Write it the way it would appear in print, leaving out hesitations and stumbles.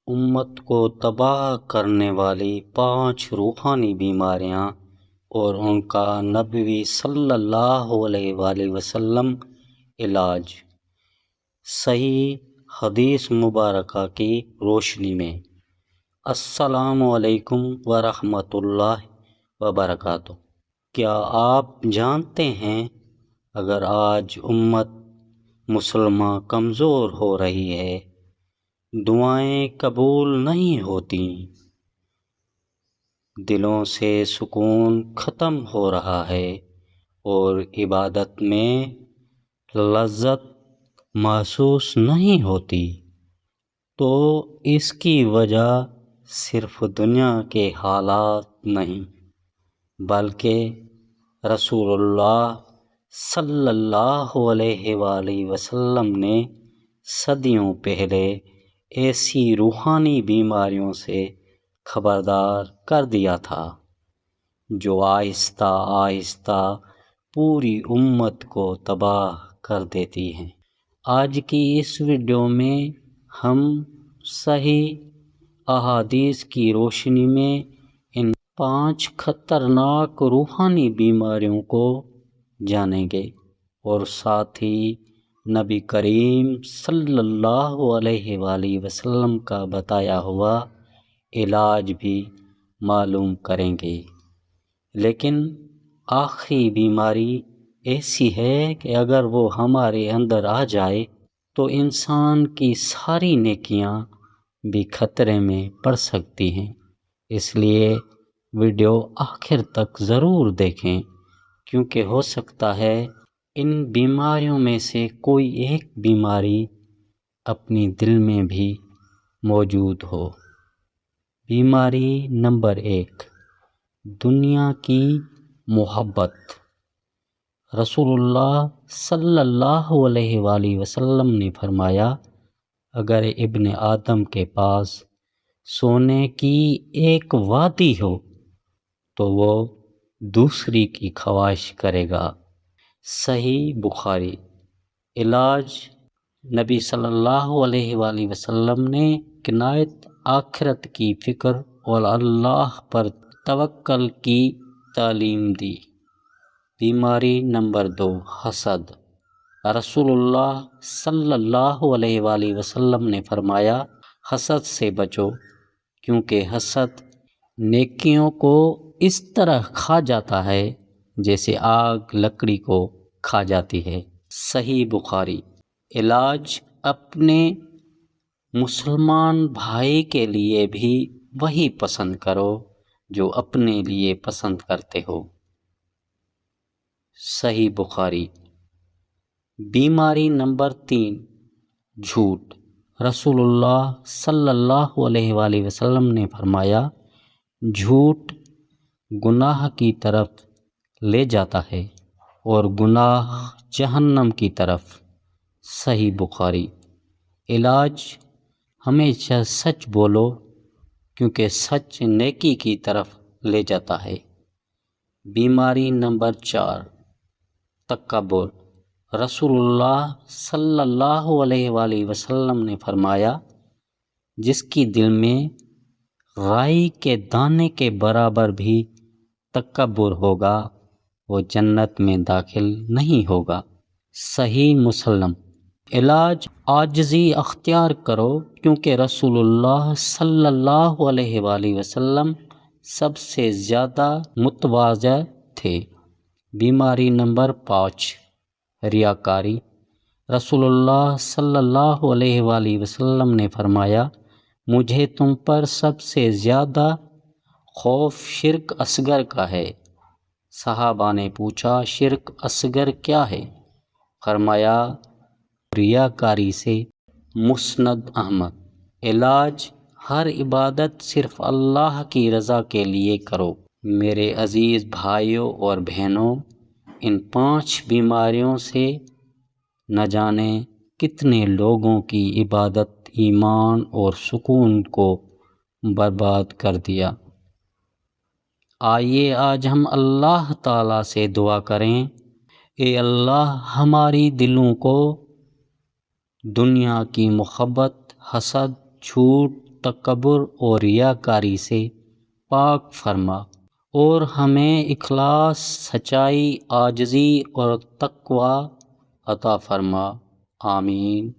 امت کو تباہ کرنے والی 5 روحانی بیماریاں اور ان کا نبوی صلی اللہ علیہ وآلہ وسلم علاج، صحیح حدیث مبارکہ کی روشنی میں۔ السلام علیکم ورحمۃ اللہ وبرکاتہ۔ کیا آپ جانتے ہیں اگر آج امت مسلمہ کمزور ہو رہی ہے، دعائیں قبول نہیں ہوتی، دلوں سے سکون ختم ہو رہا ہے اور عبادت میں لذت محسوس نہیں ہوتی، تو اس کی وجہ صرف دنیا کے حالات نہیں بلکہ رسول اللہ صلی اللہ علیہ وآلہ وسلم نے صدیوں پہلے ایسی روحانی بیماریوں سے خبردار کر دیا تھا جو آہستہ آہستہ پوری امت کو تباہ کر دیتی ہیں۔ آج کی اس ویڈیو میں ہم صحیح احادیث کی روشنی میں ان 5 خطرناک روحانی بیماریوں کو جانیں گے اور ساتھ ہی نبی کریم صلی اللہ علیہ وآلہ وسلم کا بتایا ہوا علاج بھی معلوم کریں گے۔ لیکن آخری بیماری ایسی ہے کہ اگر وہ ہمارے اندر آ جائے تو انسان کی ساری نیکیاں بھی خطرے میں پڑ سکتی ہیں، اس لیے ویڈیو آخر تک ضرور دیکھیں، کیونکہ ہو سکتا ہے ان بیماریوں میں سے کوئی ایک بیماری اپنی دل میں بھی موجود ہو۔ بیماری نمبر 1، دنیا کی محبت۔ رسول اللہ صلی اللہ علیہ وآلہ وسلم نے فرمایا، اگر ابن آدم کے پاس سونے کی ایک وادی ہو تو وہ دوسری کی خواہش کرے گا۔ صحیح بخاری۔ علاج، نبی صلی اللہ علیہ وآلہ وسلم نے قناعت، آخرت کی فکر اور اللہ پر توکل کی تعلیم دی۔ بیماری نمبر 2، حسد۔ رسول اللہ صلی اللہ علیہ وآلہ وسلم نے فرمایا، حسد سے بچو، کیونکہ حسد نیکیوں کو اس طرح کھا جاتا ہے جیسے آگ لکڑی کو کھا جاتی ہے۔ صحیح بخاری۔ علاج، اپنے مسلمان بھائی کے لیے بھی وہی پسند کرو جو اپنے لیے پسند کرتے ہو۔ صحیح بخاری۔ بیماری نمبر 3، جھوٹ۔ رسول اللہ صلی اللہ علیہ وآلہ وسلم نے فرمایا، جھوٹ گناہ کی طرف لے جاتا ہے اور گناہ جہنم کی طرف۔ صحیح بخاری۔ علاج، ہمیشہ سچ بولو، کیونکہ سچ نیکی کی طرف لے جاتا ہے۔ بیماری نمبر 4، تکبر۔ رسول اللہ صلی اللہ علیہ وآلہ وسلم نے فرمایا، جس کی دل میں رائی کے دانے کے برابر بھی تکبر ہوگا وہ جنت میں داخل نہیں ہوگا۔ صحیح مسلم۔ علاج، عاجزی اختیار کرو، کیونکہ رسول اللہ صلی اللہ علیہ وآلہ وسلم سب سے زیادہ متواضع تھے۔ بیماری نمبر 5، ریاکاری۔ رسول اللہ صلی اللہ علیہ وآلہ وسلم نے فرمایا، مجھے تم پر سب سے زیادہ خوف شرک اصغر کا ہے۔ صحابہ نے پوچھا، شرک اصغر کیا ہے؟ فرمایا، ریاکاری سے۔ مسند احمد۔ علاج، ہر عبادت صرف اللہ کی رضا کے لیے کرو۔ میرے عزیز بھائیوں اور بہنوں، ان 5 بیماریوں سے نہ جانے کتنے لوگوں کی عبادت، ایمان اور سکون کو برباد کر دیا۔ آئیے آج ہم اللہ تعالیٰ سے دعا کریں، اے اللہ ہماری دلوں کو دنیا کی محبت، حسد، جھوٹ، تکبر اور ریاکاری سے پاک فرما، اور ہمیں اخلاص، سچائی، عاجزی اور تقوی عطا فرما۔ آمین۔